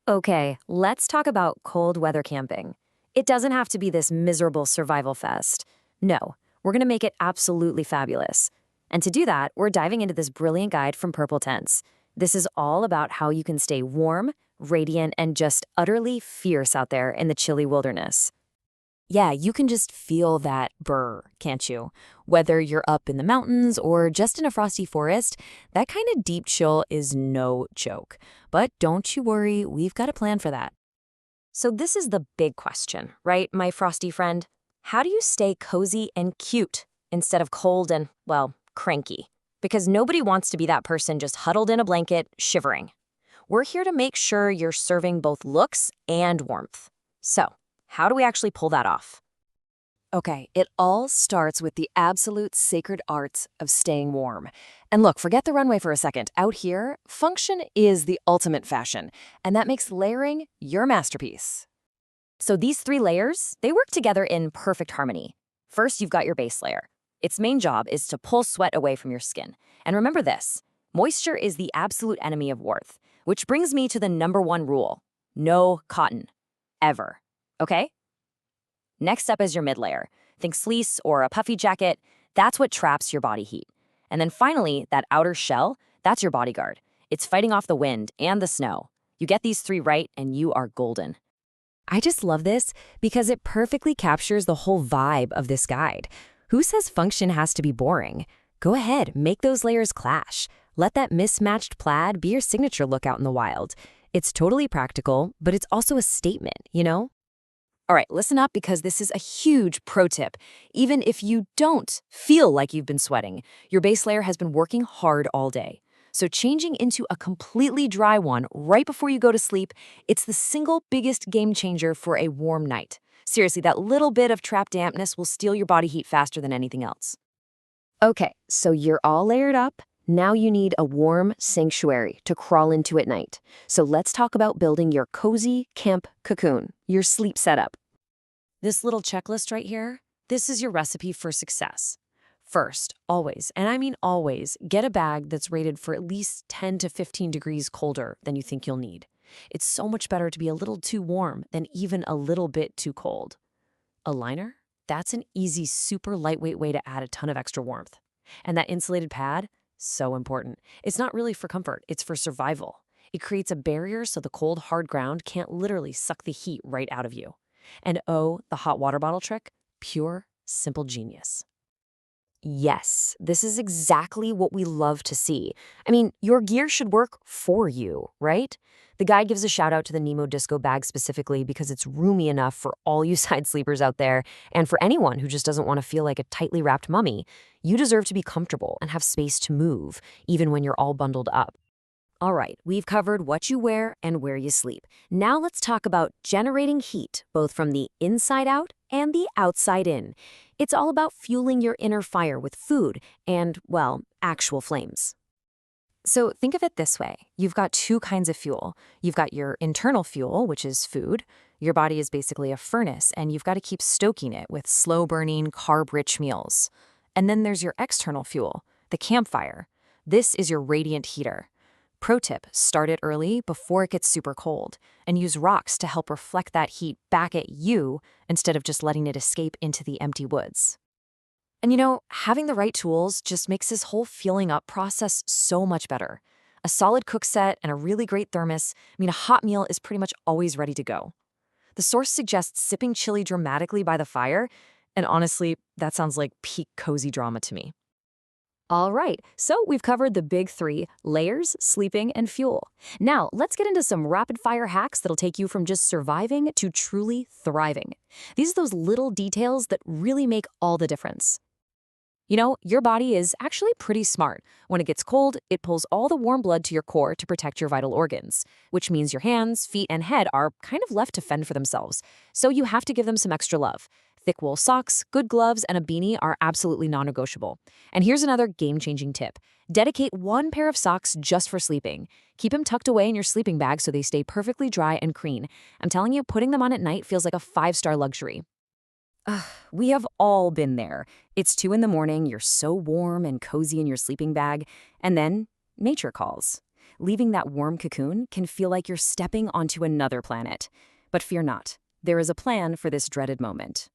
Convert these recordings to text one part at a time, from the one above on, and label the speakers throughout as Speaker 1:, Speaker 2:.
Speaker 1: Okay, let's talk about cold weather camping. It doesn't have to be this miserable survival fest. No, we're going to make it absolutely fabulous. And to do that, we're diving into this brilliant guide from PurpleTents. This is all about how you can stay warm, radiant, and just utterly fierce out there in the chilly wilderness. Yeah, you can just feel that burr, can't you? Whether you're up in the mountains or just in a frosty forest, that kind of deep chill is no joke. But don't you worry, we've got a plan for that. So this is the big question, right, my frosty friend? How do you stay cozy and cute instead of cold and, well, cranky? Because nobody wants to be that person just huddled in a blanket, shivering. We're here to make sure you're serving both looks and warmth. So, how do we actually pull that off? Okay, it all starts with the absolute sacred art of staying warm. And look, forget the runway for a second. Out here, function is the ultimate fashion, and that makes layering your masterpiece. So these three layers, they work together in perfect harmony. First, you've got your base layer. Its main job is to pull sweat away from your skin. And remember this, moisture is the absolute enemy of warmth, which brings me to the #1 rule. No cotton. Ever. Okay? Next up is your mid layer. Think fleece or a puffy jacket. That's what traps your body heat. And then finally, that outer shell, that's your bodyguard. It's fighting off the wind and the snow. You get these three right and you are golden. I just love this because it perfectly captures the whole vibe of this guide. Who says function has to be boring? Go ahead, make those layers clash. Let that mismatched plaid be your signature look out in the wild. It's totally practical, but it's also a statement, you know? All right, listen up because this is a huge pro tip. Even if you don't feel like you've been sweating, your base layer has been working hard all day. So changing into a completely dry one right before you go to sleep, it's the single biggest game changer for a warm night. Seriously, that little bit of trapped dampness will steal your body heat faster than anything else. Okay, so you're all layered up. Now you need a warm sanctuary to crawl into at night. So let's talk about building your cozy camp cocoon, your sleep setup. This little checklist right here, this is your recipe for success. First, always, and I mean always, get a bag that's rated for at least 10 to 15 degrees colder than you think you'll need. It's so much better to be a little too warm than even a little bit too cold. A liner? That's an easy, super lightweight way to add a ton of extra warmth. And that insulated pad? So important. It's not really for comfort, it's for survival. It creates a barrier so the cold, hard ground can't literally suck the heat right out of you. And oh, the hot water bottle trick? Pure, simple genius. Yes, this is exactly what we love to see. I mean, your gear should work for you, right? The guide gives a shout out to the Nemo Disco bag specifically because it's roomy enough for all you side sleepers out there and for anyone who just doesn't want to feel like a tightly wrapped mummy. You deserve to be comfortable and have space to move, even when you're all bundled up. All right, we've covered what you wear and where you sleep. Now let's talk about generating heat, both from the inside out and the outside in. It's all about fueling your inner fire with food and, well, actual flames. So think of it this way. You've got two kinds of fuel. You've got your internal fuel, which is food. Your body is basically a furnace, and you've got to keep stoking it with slow-burning, carb-rich meals. And then there's your external fuel, the campfire. This is your radiant heater. Pro tip, start it early before it gets super cold, and use rocks to help reflect that heat back at you instead of just letting it escape into the empty woods. And you know, having the right tools just makes this whole fueling up process so much better. A solid cook set and a really great thermos, a hot meal is pretty much always ready to go. The source suggests sipping chili dramatically by the fire, and honestly, that sounds like peak cozy drama to me. All right, so we've covered the big three: layers, sleeping, and fuel. Now, let's get into some rapid-fire hacks that'll take you from just surviving to truly thriving. These are those little details that really make all the difference. You know, your body is actually pretty smart. When it gets cold, it pulls all the warm blood to your core to protect your vital organs, which means your hands, feet, and head are kind of left to fend for themselves. So you have to give them some extra love. Thick wool socks, good gloves, and a beanie are absolutely non-negotiable. And here's another game-changing tip. Dedicate one pair of socks just for sleeping. Keep them tucked away in your sleeping bag so they stay perfectly dry and clean. I'm telling you, putting them on at night feels like a 5-star luxury. We have all been there. It's 2 in the morning, you're so warm and cozy in your sleeping bag, and then nature calls. leaving that warm cocoon can feel like you're stepping onto another planet. But fear not, there is a plan for this dreaded moment.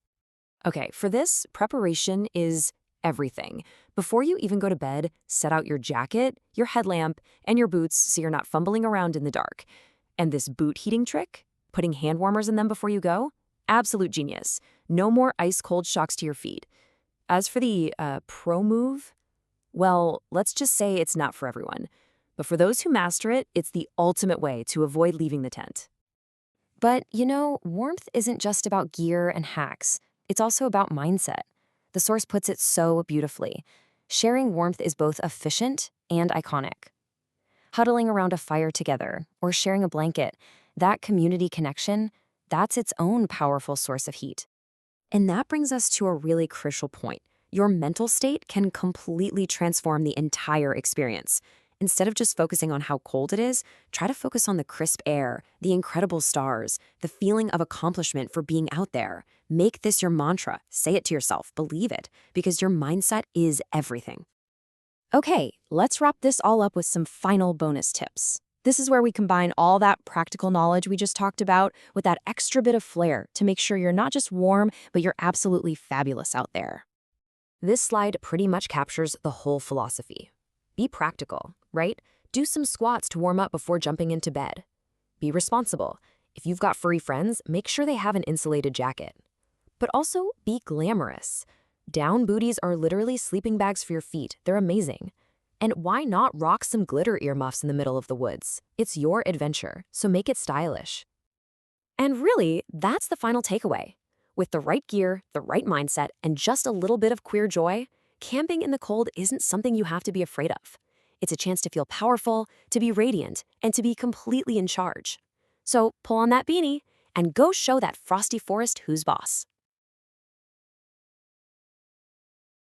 Speaker 1: Okay, for this, preparation is everything. Before you even go to bed, set out your jacket, your headlamp, and your boots so you're not fumbling around in the dark. And this boot heating trick, putting hand warmers in them before you go, absolute genius. No more ice-cold shocks to your feet. As for the pro move, well, let's just say it's not for everyone. But for those who master it, it's the ultimate way to avoid leaving the tent. But, warmth isn't just about gear and hacks. It's also about mindset. The source puts it so beautifully. Sharing warmth is both efficient and iconic. Huddling around a fire together or sharing a blanket, that community connection, that's its own powerful source of heat. And that brings us to a really crucial point. Your mental state can completely transform the entire experience. Instead of just focusing on how cold it is, try to focus on the crisp air, the incredible stars, the feeling of accomplishment for being out there. Make this your mantra. Say it to yourself. Believe it, because your mindset is everything. Okay, let's wrap this all up with some final bonus tips. This is where we combine all that practical knowledge we just talked about with that extra bit of flair to make sure you're not just warm, but you're absolutely fabulous out there. This slide pretty much captures the whole philosophy. Be practical, right? Do some squats to warm up before jumping into bed. Be responsible. If you've got furry friends, make sure they have an insulated jacket. But also be glamorous. Down booties are literally sleeping bags for your feet. They're amazing. And why not rock some glitter earmuffs in the middle of the woods? It's your adventure, so make it stylish. And really, that's the final takeaway. With the right gear, the right mindset, and just a little bit of queer joy, camping in the cold isn't something you have to be afraid of. It's a chance to feel powerful, to be radiant, and to be completely in charge. So pull on that beanie and go show that frosty forest who's boss.